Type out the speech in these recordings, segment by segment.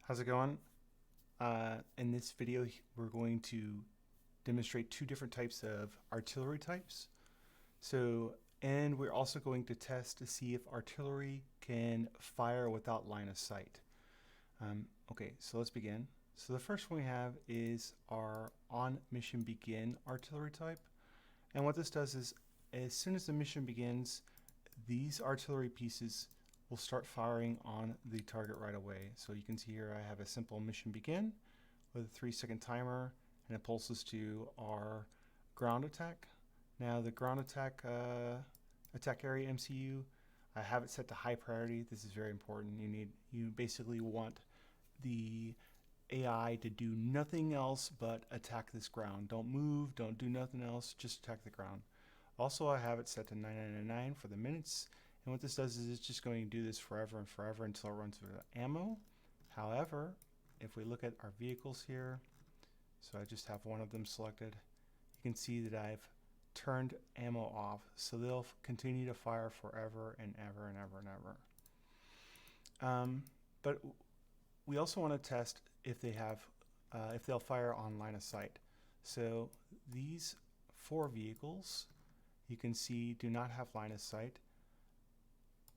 How's it going? In this video, we're going to demonstrate two different types of artillery types. And we're also going to test to see if artillery can fire without line of sight. Okay, so let's begin. So the first one we have is our on mission begin artillery type. And what this does is, as soon as the mission begins, these artillery pieces will start firing on the target right away. So you can see here I have a simple mission begin with a 3-second timer, and it pulses to our ground attack. Now the ground attack attack area MCU, I have it set to high priority. This is very important. You basically want the AI to do nothing else but attack this ground. Don't move, don't do nothing else, just attack the ground. Also, I have it set to 999 for the minutes, and what this does is it's just going to do this forever and forever until it runs out of ammo. However, if we look at our vehicles here, so I just have one of them selected, you can see that I've turned ammo off, so they'll continue to fire forever and ever and ever and ever. But we also want to test if they'll fire on line of sight. So these 4 vehicles, you can see, do not have line of sight,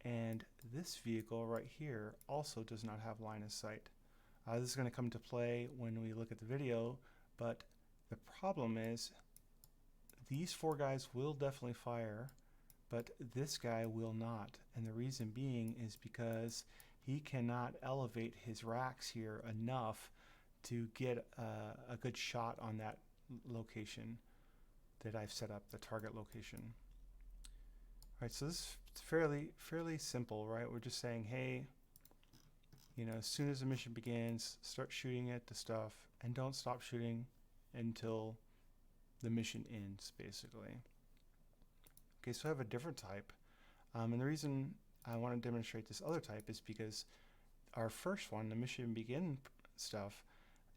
and this vehicle right here also does not have line of sight. This is going to come into play when we look at the video, but the problem is these 4 guys will definitely fire, but this guy will not. And the reason being is because he cannot elevate his racks here enough to get a good shot on that location that I've set up, the target location. All right, so this is fairly simple, right? We're just saying, hey, as soon as the mission begins, start shooting at the stuff, and don't stop shooting until the mission ends, basically. Okay, so I have a different type, and the reason I want to demonstrate this other type is because our first one, the mission begin stuff,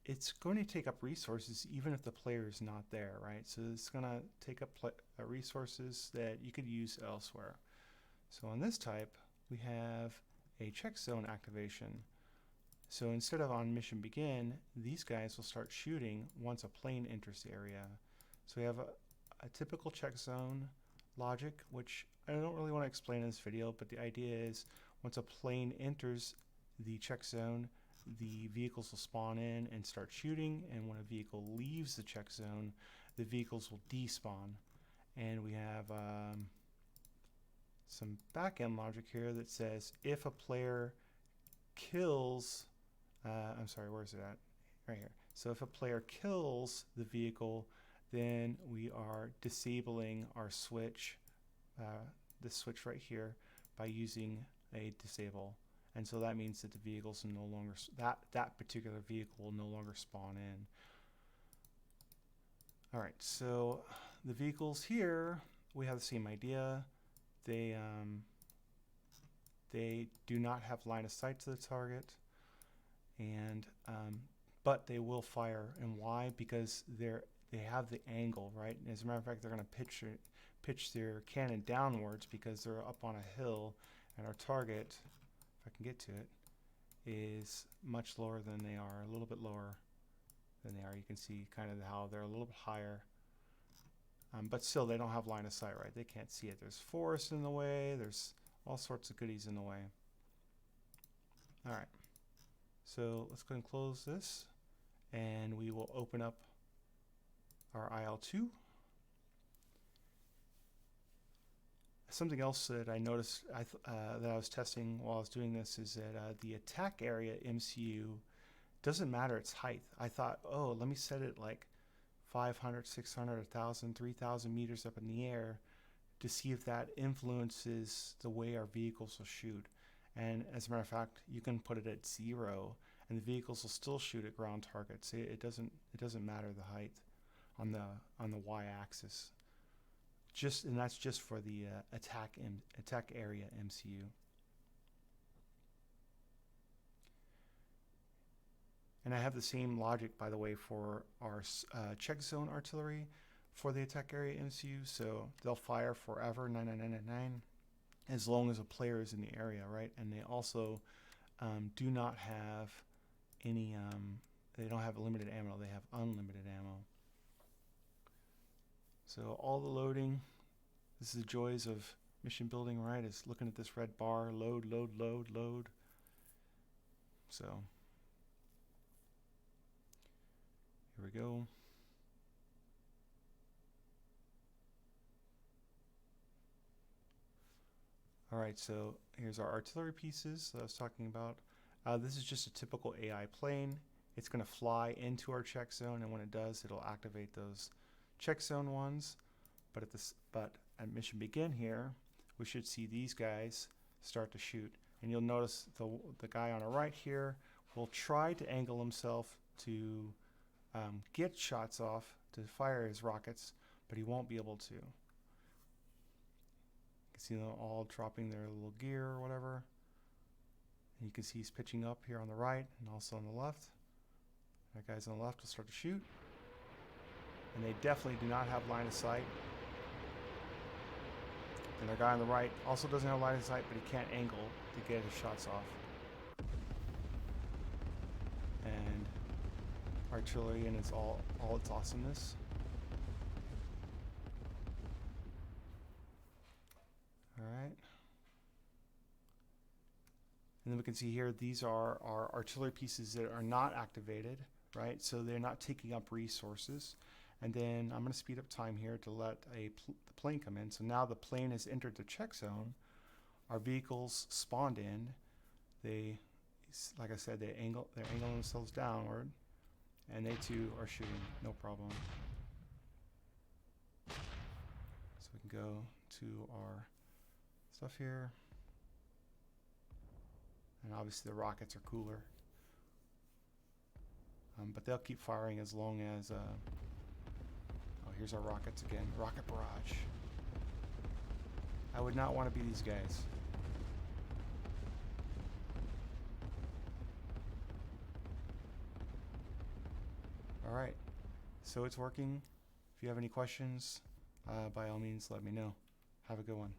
it's going to take up resources even if the player is not there, right? So it's going to take up resources that you could use elsewhere. So on this type, we have a check zone activation. So instead of on mission begin, these guys will start shooting once a plane enters the area. So we have a typical check zone logic, which I don't really want to explain in this video, but the idea is once a plane enters the check zone, the vehicles will spawn in and start shooting, and when a vehicle leaves the check zone, the vehicles will despawn. And we have some back-end logic here that says if a player kills, I'm sorry, where is it at? Right here. So if a player kills the vehicle, then we are disabling our switch, this switch right here, by using a disable. And so that means that the vehicles will no longer, that particular vehicle will no longer spawn in. All right, so the vehicles here, we have the same idea. They do not have line of sight to the target, and but they will fire. And why? Because they have the angle, right? And as a matter of fact, they're going to pitch their cannon downwards because they're up on a hill, and our target, if I can get to it, is much lower than they are, a little bit lower than they are. You can see kind of how they're a little bit higher. But still, they don't have line of sight, right? They can't see it. There's forest in the way. There's all sorts of goodies in the way. All right. So let's go and close this, and we will open up our IL2. Something else that I noticed that I was testing while I was doing this is that the attack area MCU doesn't matter its height. I thought, oh, let me set it like 500, 600, 1,000, 3,000 meters up in the air to see if that influences the way our vehicles will shoot. And as a matter of fact, you can put it at 0, and the vehicles will still shoot at ground targets. It doesn't matter the height on the y-axis. And that's just for the attack area MCU. And I have the same logic, by the way, for our check zone artillery for the attack area MCU. So they'll fire forever, 99999, as long as a player is in the area, right? And they also do not have any, they don't have limited ammo, they have unlimited ammo. So all the loading, this is the joys of mission building, right? Is looking at this red bar, load, load, load, load. So here we go. All right, so here's our artillery pieces that I was talking about. This is just a typical AI plane. It's going to fly into our check zone, and when it does, it'll activate those check zone ones. But at mission begin here, we should see these guys start to shoot. And you'll notice the guy on the right here will try to angle himself to get shots off to fire his rockets, but he won't be able to. See them all dropping their little gear or whatever. And you can see he's pitching up here on the right and also on the left. That guy's on the left will start to shoot. And they definitely do not have line of sight. And the guy on the right also doesn't have line of sight, but he can't angle to get his shots off. And artillery in its all its awesomeness. Alright. And then we can see here, these are our artillery pieces that are not activated, right? So they're not taking up resources. And then I'm going to speed up time here to let the plane come in. So now the plane has entered the check zone. Our vehicles spawned in. They, like I said, they're angling themselves downward. And they too are shooting, no problem. So we can go to our stuff here, and obviously the rockets are cooler, but they'll keep firing as long as oh, here's our rockets again, rocket barrage. I would not want to be these guys. Alright, so it's working. If you have any questions, by all means let me know. Have a good one.